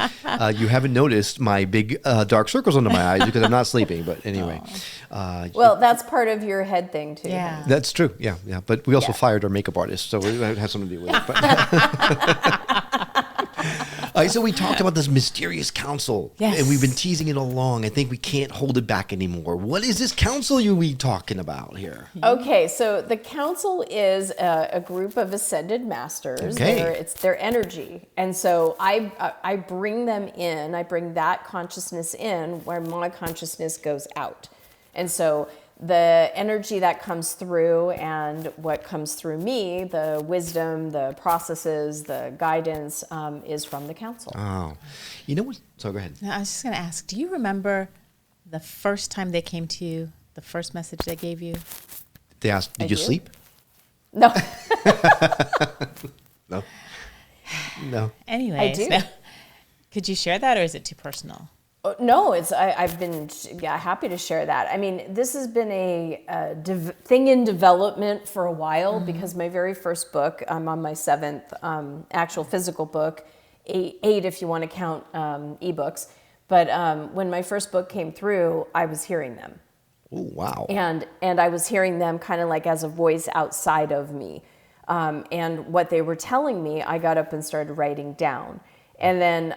you haven't noticed my big dark circles under my eyes because I'm not sleeping. But anyway. Well, that's part of your head thing too. Yeah. That's true. Yeah. Yeah. But we also fired our makeup artist. So it has something to do with it. All right, so we talked about this mysterious council, Yes. and we've been teasing it along. I think we can't hold it back anymore. What is this council we talking about here? Okay, so the council is a group of ascended masters. Okay. It's their energy. And so I bring them in, I bring that consciousness in where my consciousness goes out. And so the energy that comes through and what comes through me, the wisdom, the processes, the guidance is from the council. Oh, you know what? So go ahead. Now, I was just going to ask, do you remember the first time they came to you, the first message they gave you? They asked, did I you do. sleep? No. No. No. Anyways. I do. Could you share that, or is it too personal? No, I've been happy to share that. I mean, this has been a thing in development for a while because my very first book, I'm on my 7th actual physical book, 8 if you want to count ebooks. But when my first book came through, I was hearing them. Oh, wow. And I was hearing them kind of like as a voice outside of me. And what they were telling me, I got up and started writing down. And then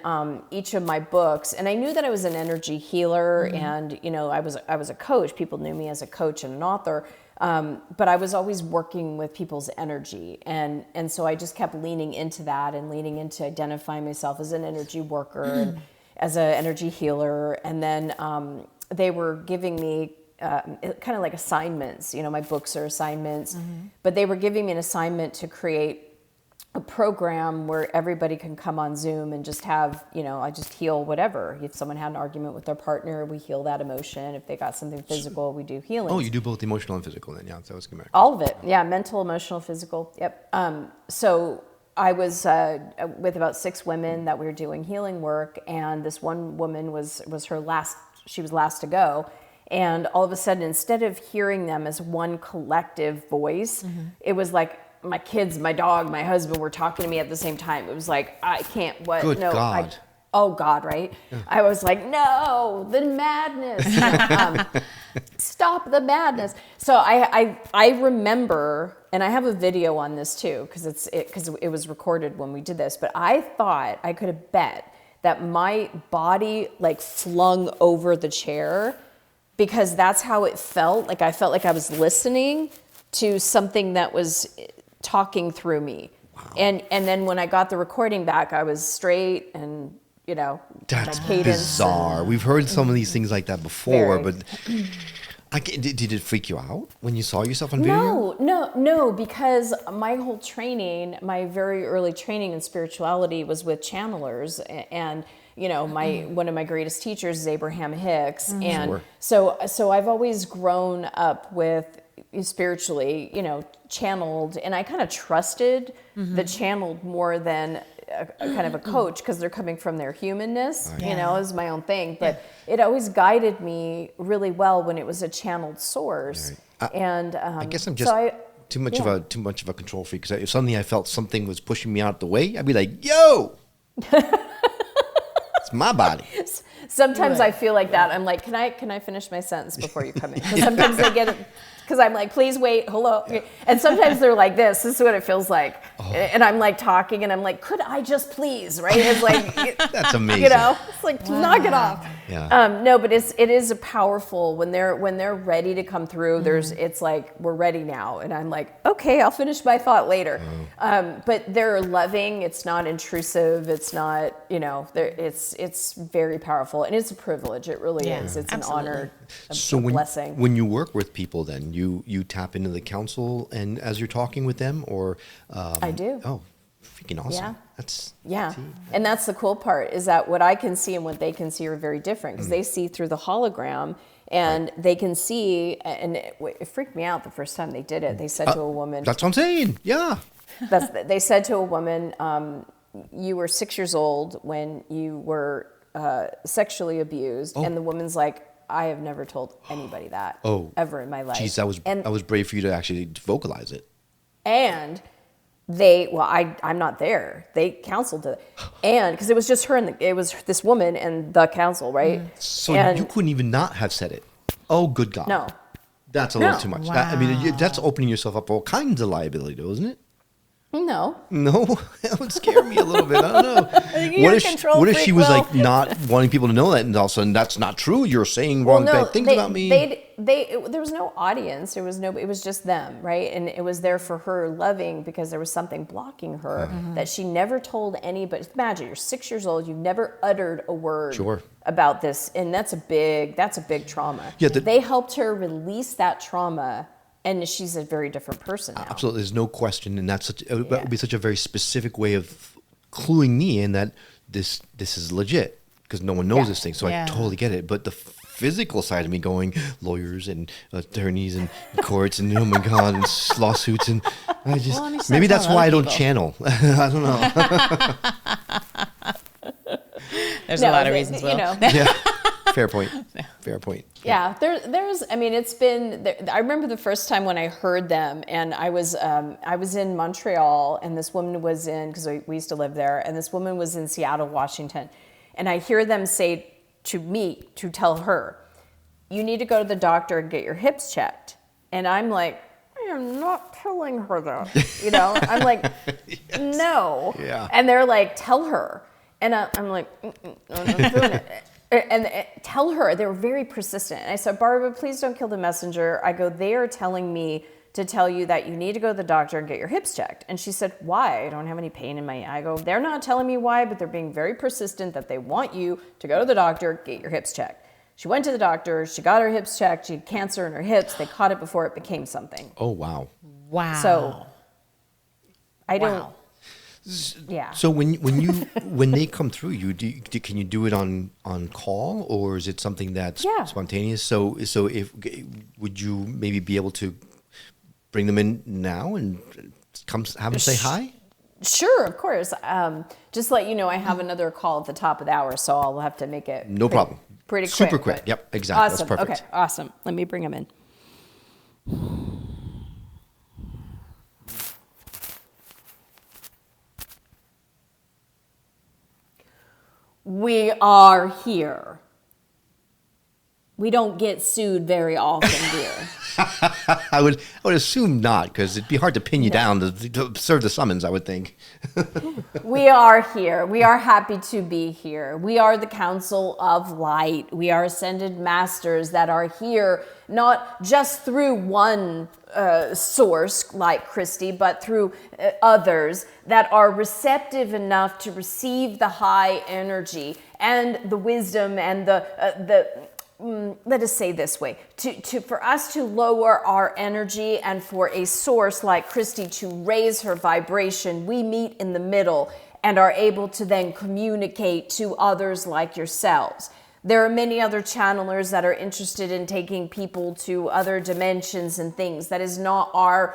each of my books, and I knew that I was an energy healer, and I was a coach. People knew me as a coach and an author, but I was always working with people's energy, and so I just kept leaning into that and leaning into identifying myself as an energy worker and as an energy healer. And then they were giving me kind of like assignments. My books are assignments, but they were giving me an assignment to create a program where everybody can come on Zoom and just have, I just heal whatever. If someone had an argument with their partner, we heal that emotion. If they got something physical, we do healing. Oh, you do both emotional and physical then. Yeah, that was good. All of it. Yeah, mental, emotional, physical. Yep. So I was with about 6 women that we were doing healing work, and this one woman was she was last to go. And all of a sudden, instead of hearing them as one collective voice, it was like, my kids, my dog, my husband were talking to me at the same time. It was like, I can't, what? Good no, God. Oh God, right? Yeah. I was like, no, the madness. Stop the madness. So I remember, and I have a video on this too, because it was recorded when we did this, but I thought I could have bet that my body like flung over the chair, because that's how it felt. Like I felt like I was listening to something that was talking through me. Wow. And then when I got the recording back, I was straight and, that's bizarre. We've heard some of these things like that before, but did it freak you out when you saw yourself on video? No, because my whole training, my very early training in spirituality was with channelers, and one of my greatest teachers is Abraham Hicks. And so I've always grown up with spiritually, channeled, and I kind of trusted the channeled more than a kind of a coach, because they're coming from their humanness, is my own thing. But it always guided me really well when it was a channeled source. And I guess I'm just too much of a control freak, because if suddenly I felt something was pushing me out of the way, I'd be like, yo, it's my body. Sometimes I feel like that. I'm like, can I finish my sentence before you come in? Because sometimes they get it. Because I'm like, please wait, hello. Yeah. And sometimes they're like this is what it feels like. Oh. And I'm like talking, and I'm like, could I just please, right? It's like, that's amazing. It's like, knock it off. Yeah. No, but it is a powerful, when they're ready to come through, it's like, we're ready now. And I'm like, okay, I'll finish my thought later. Oh. But they're loving, it's not intrusive, it's not, it's very powerful. And it's a privilege, it really is. It's an honor, a blessing. When you work with people then, you tap into the counsel and as you're talking with them, or I do. Oh, freaking awesome. Yeah. And that's the cool part, is that what I can see and what they can see are very different, because they see through the hologram, and they can see, and it freaked me out the first time they did it. They said to a woman, that's what I'm saying. Yeah. They said to a woman, you were 6 years old when you were sexually abused. And the woman's like, I have never told anybody that ever in my life. Geez, I was brave for you to actually vocalize it. And I'm not there. They counseled it, and because it was just her and it was this woman and the counsel, right? So you couldn't even not have said it. Oh, good God! No, that's a little too much. Wow. That's opening yourself up for all kinds of liability, though, isn't it? No, that would scare me a little bit. I don't know. What if she was like not wanting people to know that, and all of a sudden that's not true? You're saying bad things about me. There was no audience. It was just them, right? And it was there for her loving, because there was something blocking her that she never told anybody. Imagine you're 6 years old, you've never uttered a word about this, and that's a big trauma. Yeah, they helped her release that trauma. And she's a very different person now. Absolutely, there's no question, and it would be such a very specific way of cluing me in that this is legit, because no one knows this thing. So I totally get it. But the physical side of me going, lawyers and attorneys and courts and oh my God, and lawsuits, and I just maybe that's why I don't channel. I don't know. There's a lot of reasons, Will. Yeah. Fair point. Fair point. Yeah, there's. I mean, it's been. I remember the first time when I heard them, and I was in Montreal, and this woman was in, because we used to live there, and this woman was in Seattle, Washington, and I hear them say to me to tell her, "You need to go to the doctor and get your hips checked," and I'm like, I am not telling her that. You know, I'm like, no. Yeah. And they're like, tell her, and I'm like, I'm doing it. And tell her. They were very persistent. And I said, Barbara, please don't kill the messenger. I go, they are telling me to tell you that you need to go to the doctor and get your hips checked. And she said, why? I don't have any pain in my... I go, they're not telling me why, but they're being very persistent that they want you to go to the doctor, get your hips checked. She went to the doctor. She got her hips checked. She had cancer in her hips. They caught it before it became something. Oh, wow. Wow. So I don't... Yeah. So when they come through you, can you do it on call, or is it something that's spontaneous? So if would you maybe be able to bring them in now and have them say hi? Sure, of course. Just let you know, I have another call at the top of the hour, so I'll have to make it problem. Pretty quick. Super quick. Yep, exactly. Awesome. That's perfect. Okay, awesome. Let me bring them in. We are here. We don't get sued very often here. I would assume not, because it'd be hard to pin you down to serve the summons, I would think. We are here. We are happy to be here. We are the Council of Light. We are ascended masters that are here not just through one source like Christy, but through others that are receptive enough to receive the high energy and the wisdom and let us say this way, for us to lower our energy and for a source like Christy to raise her vibration, we meet in the middle and are able to then communicate to others like yourselves. There are many other channelers that are interested in taking people to other dimensions and things. That is not our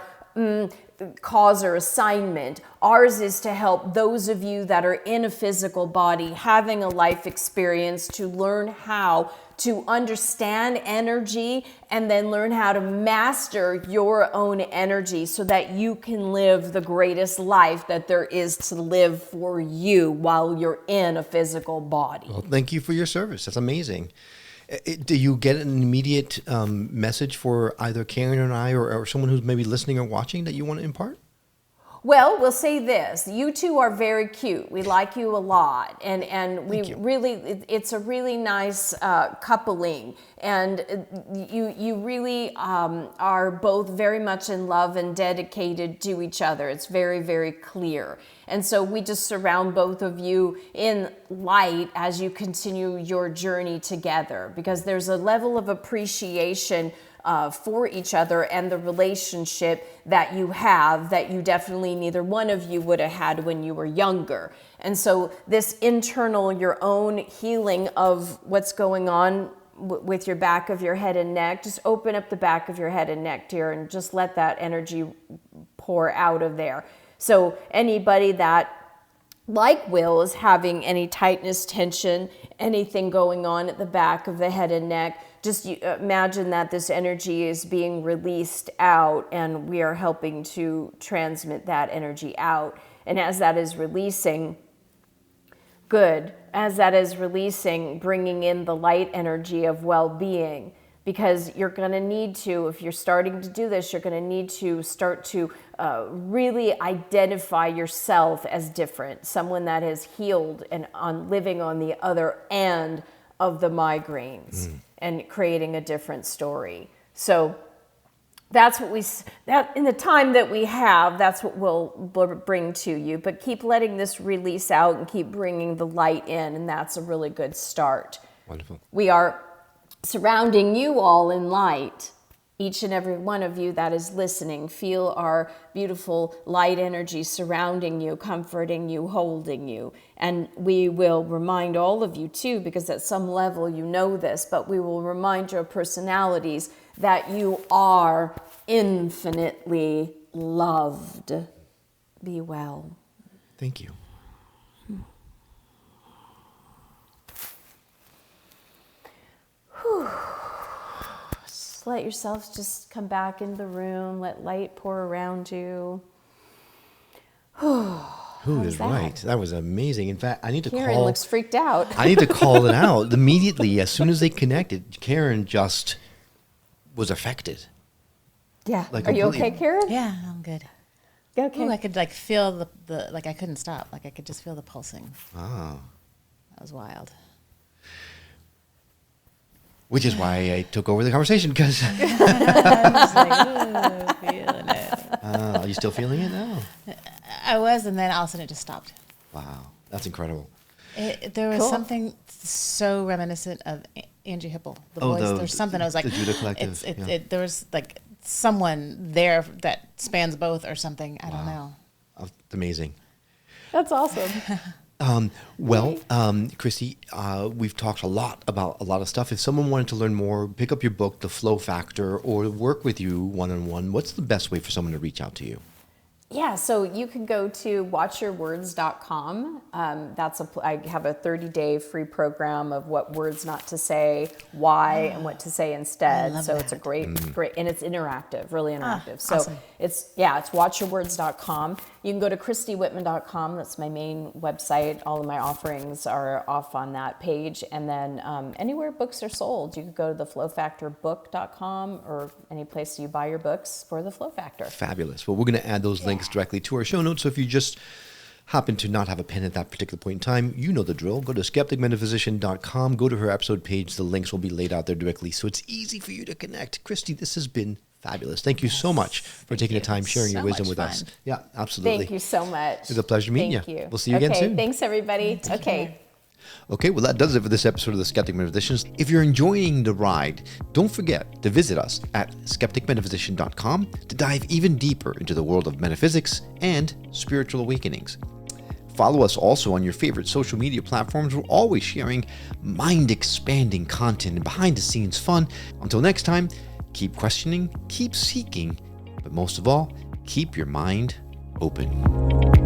cause or assignment. Ours is to help those of you that are in a physical body, having a life experience, to learn how to understand energy and then learn how to master your own energy so that you can live the greatest life that there is to live for you while you're in a physical body. Well, thank you for your service. That's amazing. Do you get an immediate message for either Karen and I or someone who's maybe listening or watching that you want to impart? Well, we'll say this. You two are very cute. We like you a lot. And we really, it's a really nice coupling. And you really are both very much in love and dedicated to each other. It's very, very clear. And so we just surround both of you in light as you continue your journey together, because there's a level of appreciation for each other and the relationship that you have that you definitely neither one of you would have had when you were younger. And so this internal, your own healing of what's going on with your back of your head and neck, just open up the back of your head and neck, dear, and just let that energy pour out of there. So anybody that, like Will, is having any tightness, tension, anything going on at the back of the head and neck, just imagine that this energy is being released out and we are helping to transmit that energy out. And as that is releasing, good, as that is releasing, bringing in the light energy of well-being, because you're going to need to, if you're starting to do this, you're going to need to start to really identify yourself as different, someone that has healed and living on the other end of the migraines and creating a different story. So that's what that in the time that we have, that's what we'll bring to you. But keep letting this release out and keep bringing the light in, and that's a really good start. Wonderful. We are surrounding you all in light. Each and every one of you that is listening, feel our beautiful light energy surrounding you, comforting you, holding you. And we will remind all of you too, because at some level you know this, but we will remind your personalities that you are infinitely loved. Be well. Thank you. Just let yourself just come back into the room. Let light pour around you. Who is that? right? That was amazing. In fact, I need to Karen call. looks freaked out. I need to call it out immediately. As soon as they connected, Karen just was affected. Yeah. Like Are you completely- okay, Karen? Yeah, I'm good. Okay. Ooh, I could like feel the like I couldn't stop. Like I could just feel the pulsing. Oh. That was wild. Which is why I took over the conversation, because I was like, ooh, feeling it. are you still feeling it now? I was, and then all of a sudden it just stopped. Wow, that's incredible. There was Cool. something so reminiscent of Angie Hipple. The Oh, voice. the- There's something I was like, the Judah Collective, yeah. there was like someone there that spans both or something. I don't know. Oh, amazing. That's awesome. Christy, we've talked a lot about a lot of stuff. If someone wanted to learn more, pick up your book, The Flow Factor, or work with you one-on-one, what's the best way for someone to reach out to you? Yeah, so you can go to watchyourwords.com. I have a 30-day free program of what words not to say, why, and what to say instead. love So it's a that. great, and it's interactive, really interactive. So awesome. it's watchyourwords.com. You can go to christywhitman.com. That's my main website. All of my offerings are off on that page. And then anywhere books are sold, you can go to theflowfactorbook.com or any place you buy your books for The Flow Factor. Fabulous. Well, we're going to add those links directly to our show notes. So if you just happen to not have a pen at that particular point in time, you know the drill. Go to skepticmetaphysician.com, go to her episode page. The links will be laid out there directly, so it's easy for you to connect. Christy, this has been fabulous. Thank you so much for taking the time, sharing your So wisdom much with us. fun. Yeah, absolutely. Thank you so much. It's a pleasure meeting Thank you. you. We'll see you again soon. Thanks, everybody. Okay. Okay, well, that does it for this episode of the Skeptic Metaphysicians. If you're enjoying the ride, don't forget to visit us at skepticmetaphysician.com to dive even deeper into the world of metaphysics and spiritual awakenings. Follow us also on your favorite social media platforms. We're always sharing mind-expanding content and behind-the-scenes fun. Until next time, keep questioning, keep seeking, but most of all, keep your mind open.